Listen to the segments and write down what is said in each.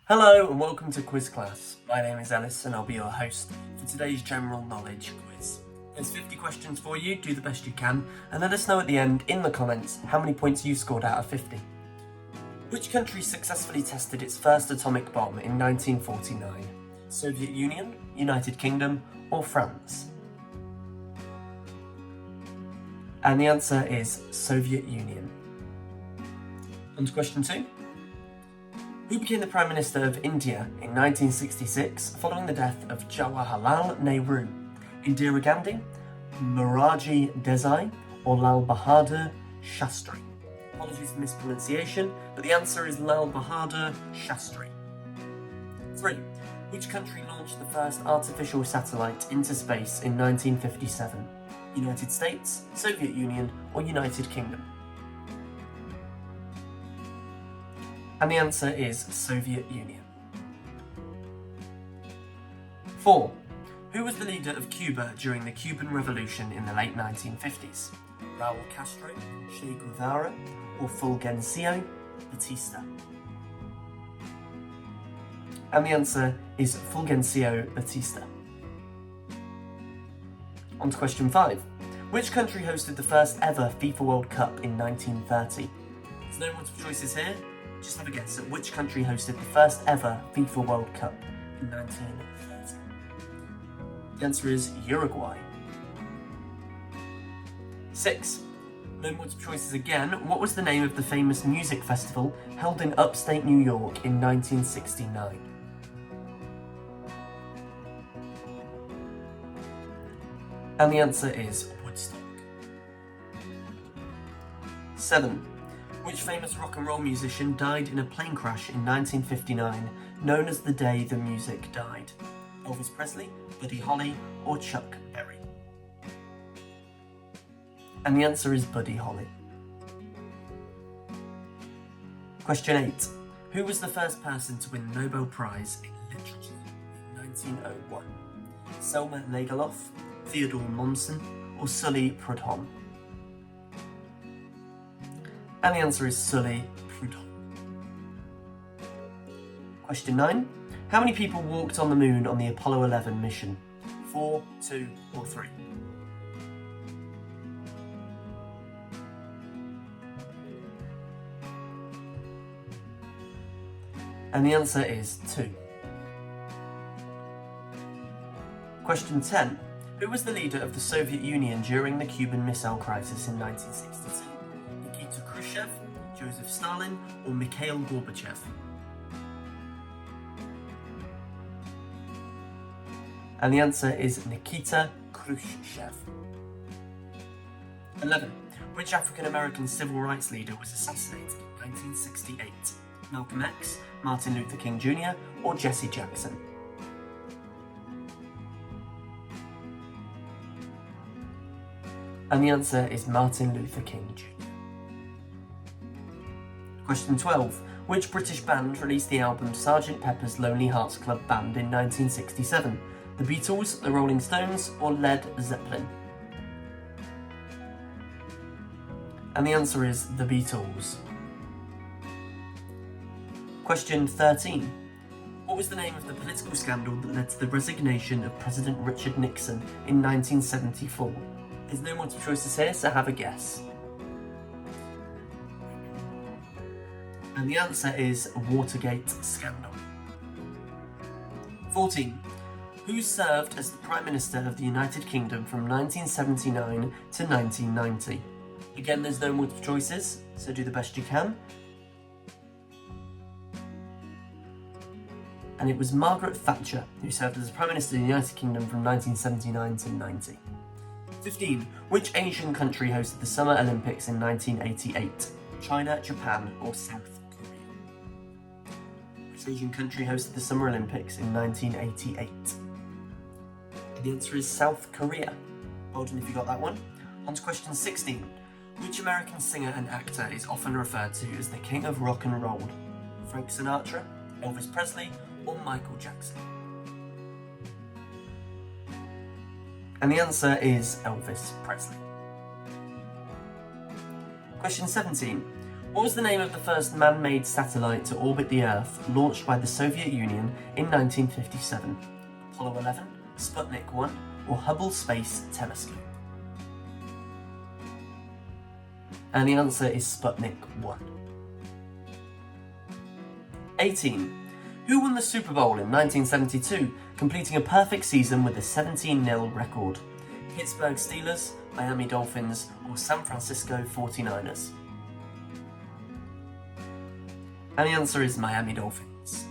Hello and welcome to Quiz Class. My name is Ellis and I'll be your host for today's general knowledge quiz. There's 50 questions for you, do the best you can, and let us know at the end in the comments how many points you scored out of 50. Which country successfully tested its first atomic bomb in 1949? Soviet Union, United Kingdom, or France? And the answer is Soviet Union. On to question 2. Who became the Prime Minister of India in 1966 following the death of Jawaharlal Nehru? Indira Gandhi, Morarji Desai, or Lal Bahadur Shastri? Apologies for mispronunciation, but the answer is Lal Bahadur Shastri. 3. Which country launched the first artificial satellite into space in 1957? United States, Soviet Union, or United Kingdom? And the answer is Soviet Union. 4. Who was the leader of Cuba during the Cuban Revolution in the late 1950s? Raul Castro, Che Guevara, or Fulgencio Batista? And the answer is Fulgencio Batista. On to question 5. Which country hosted the first ever FIFA World Cup in 1930? There's no multiple choices here. Just have a guess at which country hosted the first ever FIFA World Cup in 1930. The answer is Uruguay. 6. No multiple choices again. What was the name of the famous music festival held in upstate New York in 1969? And the answer is Woodstock. 7. Which famous rock and roll musician died in a plane crash in 1959, known as the day the music died? Elvis Presley, Buddy Holly, or Chuck Berry? And the answer is Buddy Holly. Question 8. Who was the first person to win the Nobel Prize in Literature in 1901? Selma Lagerlöf, Theodore Mommsen, or Sully Prudhomme? And the answer is Sully Prudhomme. Question 9. How many people walked on the moon on the Apollo 11 mission? 4, 2, or 3? And the answer is 2. Question 10. Who was the leader of the Soviet Union during the Cuban Missile Crisis in 1962? Nikita Khrushchev, Joseph Stalin, or Mikhail Gorbachev? And the answer is Nikita Khrushchev. 11. Which African American civil rights leader was assassinated in 1968? Malcolm X, Martin Luther King Jr., or Jesse Jackson? And the answer is Martin Luther King Jr. Question 12. Which British band released the album Sgt. Pepper's Lonely Hearts Club Band in 1967? The Beatles, the Rolling Stones, or Led Zeppelin? And the answer is the Beatles. Question 13. What was the name of the political scandal that led to the resignation of President Richard Nixon in 1974? There's no multiple choices here, so have a guess. And the answer is Watergate scandal. 14. Who served as the Prime Minister of the United Kingdom from 1979 to 1990? Again, there's no multiple choices, so do the best you can. And it was Margaret Thatcher who served as the Prime Minister of the United Kingdom from 1979 to 90. 15. Which Asian country hosted the Summer Olympics in 1988? China, Japan, or South Korea? Which Asian country hosted the Summer Olympics in 1988? The answer is South Korea. Well done if you got that one. On to question 16. Which American singer and actor is often referred to as the King of Rock and Roll? Frank Sinatra, Elvis Presley, or Michael Jackson? And the answer is Elvis Presley. Question 17. What was the name of the first man-made satellite to orbit the Earth, launched by the Soviet Union in 1957? Apollo 11, Sputnik 1, or Hubble Space Telescope? And the answer is Sputnik 1. 18. Who won the Super Bowl in 1972, completing a perfect season with a 17-0 record? Pittsburgh Steelers, Miami Dolphins, or San Francisco 49ers? And the answer is Miami Dolphins.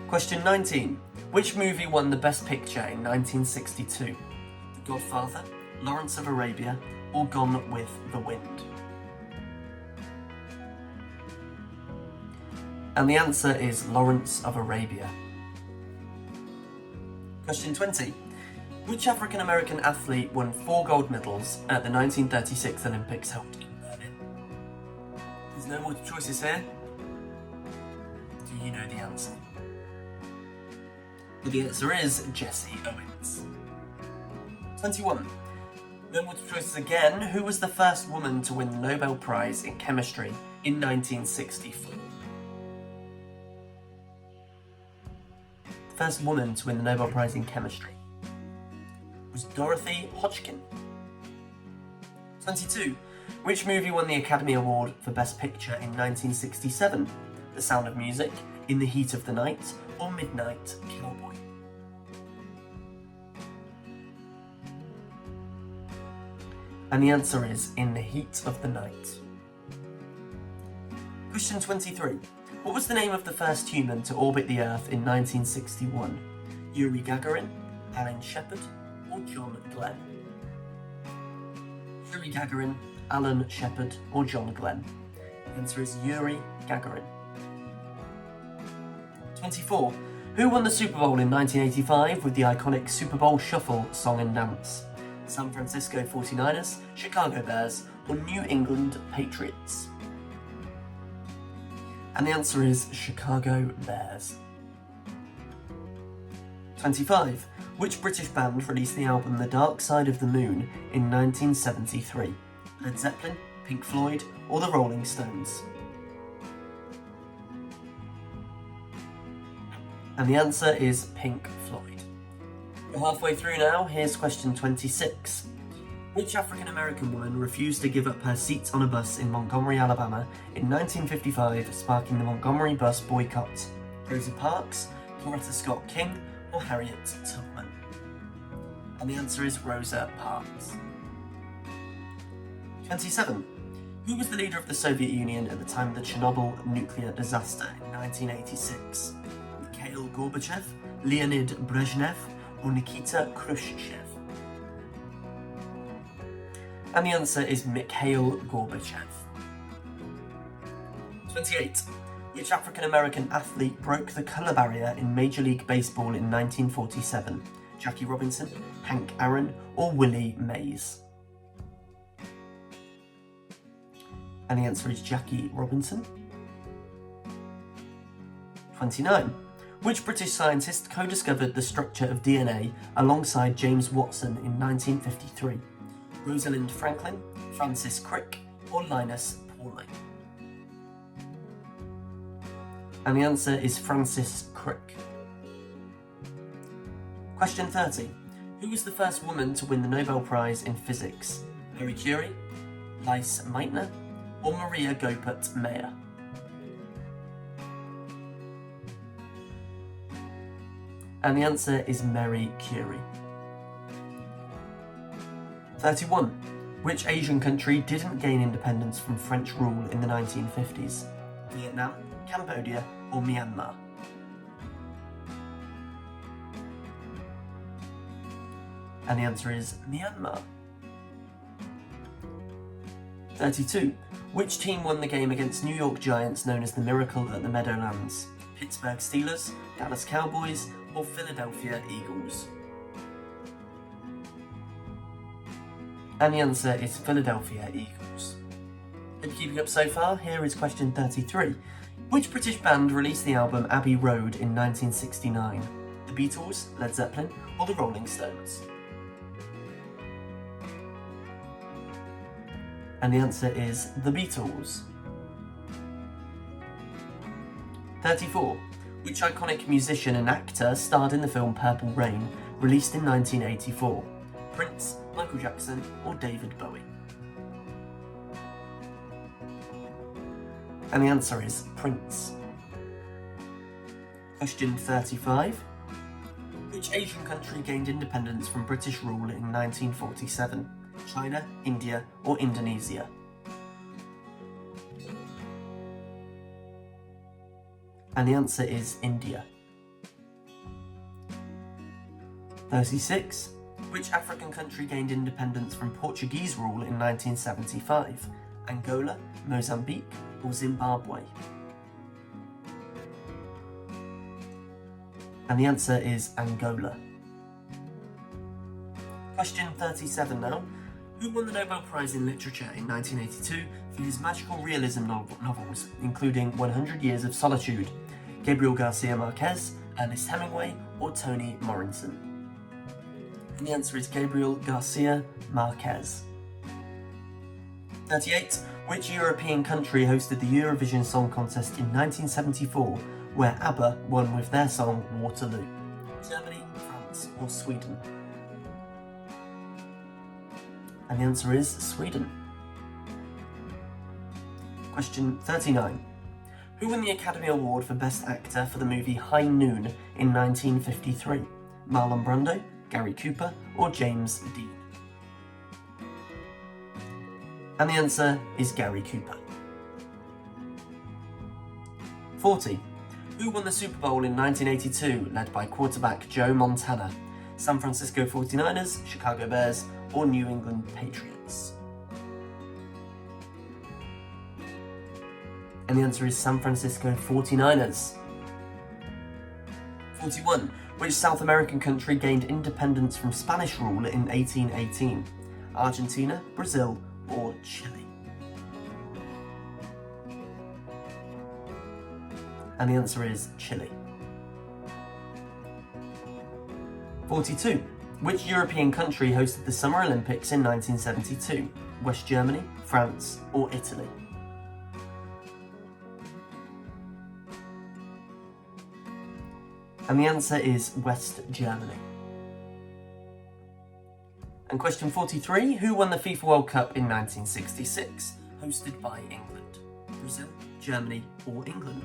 Question 19. Which movie won the Best Picture in 1962? The Godfather, Lawrence of Arabia, or Gone with the Wind? And the answer is Lawrence of Arabia. Question 20. Which African American athlete won 4 gold medals at the 1936 Olympics held in Berlin? There's no more choices here. Do you know the answer? Well, the answer is Jesse Owens. 21. No more choices again. Who was the first woman to win the Nobel Prize in Chemistry in 1964? The first woman to win the Nobel Prize in Chemistry was Dorothy Hodgkin. 22. Which movie won the Academy Award for Best Picture in 1967? The Sound of Music, In the Heat of the Night, or Midnight Cowboy? And the answer is In the Heat of the Night. Question 23. What was the name of the first human to orbit the Earth in 1961? Yuri Gagarin, Alan Shepard, or John Glenn? Yuri Gagarin, Alan Shepard, or John Glenn? The answer is Yuri Gagarin. 24. Who won the Super Bowl in 1985 with the iconic Super Bowl Shuffle song and dance? San Francisco 49ers, Chicago Bears, or New England Patriots? And the answer is Chicago Bears. 25. Which British band released the album The Dark Side of the Moon in 1973? Led Zeppelin, Pink Floyd, or the Rolling Stones? And the answer is Pink Floyd. We're halfway through now. Here's question 26. Which African American woman refused to give up her seat on a bus in Montgomery, Alabama in 1955, sparking the Montgomery bus boycott? Rosa Parks, Coretta Scott King, or Harriet Tubman? And the answer is Rosa Parks. 27. Who was the leader of the Soviet Union at the time of the Chernobyl nuclear disaster in 1986? Mikhail Gorbachev, Leonid Brezhnev, or Nikita Khrushchev? And the answer is Mikhail Gorbachev. 28. Which African American athlete broke the colour barrier in Major League Baseball in 1947? Jackie Robinson, Hank Aaron, or Willie Mays? And the answer is Jackie Robinson. 29. Which British scientist co-discovered the structure of DNA alongside James Watson in 1953? Rosalind Franklin, Francis Crick, or Linus Pauling? And the answer is Francis Crick. Question 30. Who was the first woman to win the Nobel Prize in Physics? Marie Curie, Lise Meitner, or Maria Goeppert-Mayer? And the answer is Marie Curie. 31. Which Asian country didn't gain independence from French rule in the 1950s? Vietnam, Cambodia, or Myanmar? And the answer is Myanmar. 32. Which team won the game against New York Giants known as the Miracle at the Meadowlands? Pittsburgh Steelers, Dallas Cowboys, or Philadelphia Eagles? And the answer is Philadelphia Eagles. Are you keeping up so far? Here is question 33. Which British band released the album Abbey Road in 1969? The Beatles, Led Zeppelin, or the Rolling Stones? And the answer is The Beatles. 34. Which iconic musician and actor starred in the film Purple Rain, released in 1984? Prince, Michael Jackson, or David Bowie? And the answer is Prince. Question 35. Which Asian country gained independence from British rule in 1947? China, India, or Indonesia? And the answer is India. 36. Which African country gained independence from Portuguese rule in 1975? Angola, Mozambique, or Zimbabwe? And the answer is Angola. Question 37 now. Who won the Nobel Prize in Literature in 1982 for his magical realism novels, including 100 Years of Solitude? Gabriel Garcia Marquez, Ernest Hemingway, or Toni Morrison? And the answer is Gabriel Garcia Marquez. 38. Which European country hosted the Eurovision Song Contest in 1974, where ABBA won with their song Waterloo? Germany, France, or Sweden? And the answer is Sweden. Question 39. Who won the Academy Award for Best Actor for the movie High Noon in 1953? Marlon Brando, Gary Cooper, or James Dean? And the answer is Gary Cooper. 40. Who won the Super Bowl in 1982, led by quarterback Joe Montana? San Francisco 49ers, Chicago Bears, or New England Patriots? And the answer is San Francisco 49ers. 41. Which South American country gained independence from Spanish rule in 1818? Argentina, Brazil, or Chile? And the answer is Chile. 42. Which European country hosted the Summer Olympics in 1972? West Germany, France, or Italy? And the answer is West Germany. And question 43, who won the FIFA World Cup in 1966, hosted by England? Brazil, Germany, or England?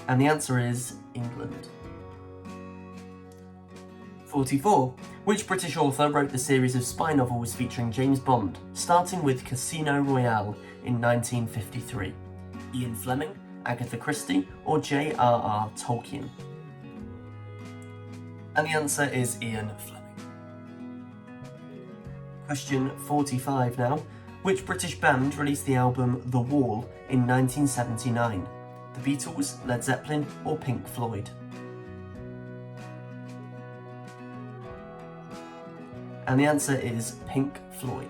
And the answer is England. 44. Which British author wrote the series of spy novels featuring James Bond, starting with Casino Royale in 1953? Ian Fleming, Agatha Christie, or J.R.R. Tolkien? And the answer is Ian Fleming. Question 45 now. Which British band released the album The Wall in 1979? The Beatles, Led Zeppelin, or Pink Floyd? And the answer is Pink Floyd.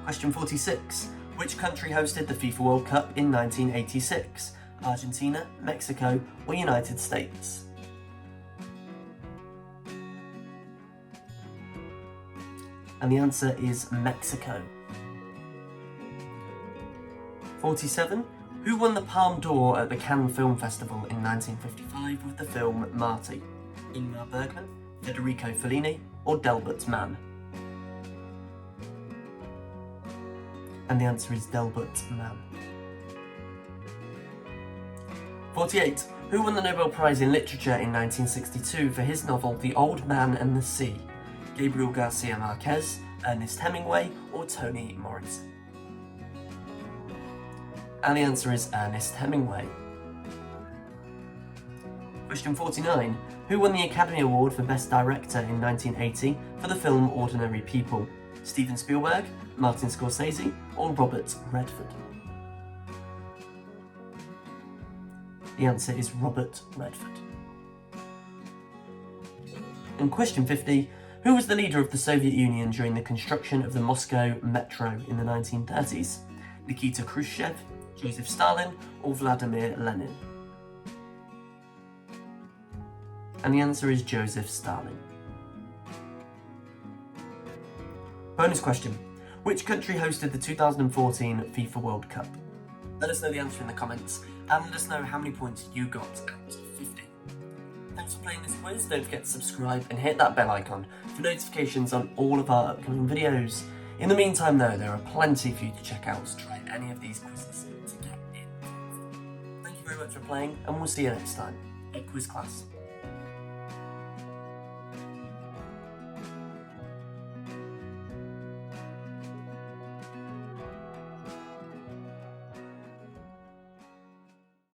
Question 46. Which country hosted the FIFA World Cup in 1986? Argentina, Mexico, or United States? And the answer is Mexico. 47. Who won the Palme d'Or at the Cannes Film Festival in 1955 with the film Marty? Ingmar Bergman, Federico Fellini, or Delbert Mann? And the answer is Delbert Mann. 48. Who won the Nobel Prize in Literature in 1962 for his novel The Old Man and the Sea? Gabriel Garcia Marquez, Ernest Hemingway, or Toni Morrison? And the answer is Ernest Hemingway. Question 49. Who won the Academy Award for Best Director in 1980 for the film Ordinary People? Steven Spielberg, Martin Scorsese, or Robert Redford? The answer is Robert Redford. And question 50. Who was the leader of the Soviet Union during the construction of the Moscow Metro in the 1930s? Nikita Khrushchev, Joseph Stalin, or Vladimir Lenin? And the answer is Joseph Stalin. Bonus question. Which country hosted the 2014 FIFA World Cup? Let us know the answer in the comments, and let us know how many points you got out of 50. Thanks for playing this quiz. Don't forget to subscribe and hit that bell icon for notifications on all of our upcoming videos. In the meantime though, there are plenty for you to check out to try any of these quizzes to get in. Thank you very much for playing, and we'll see you next time at Quiz Class.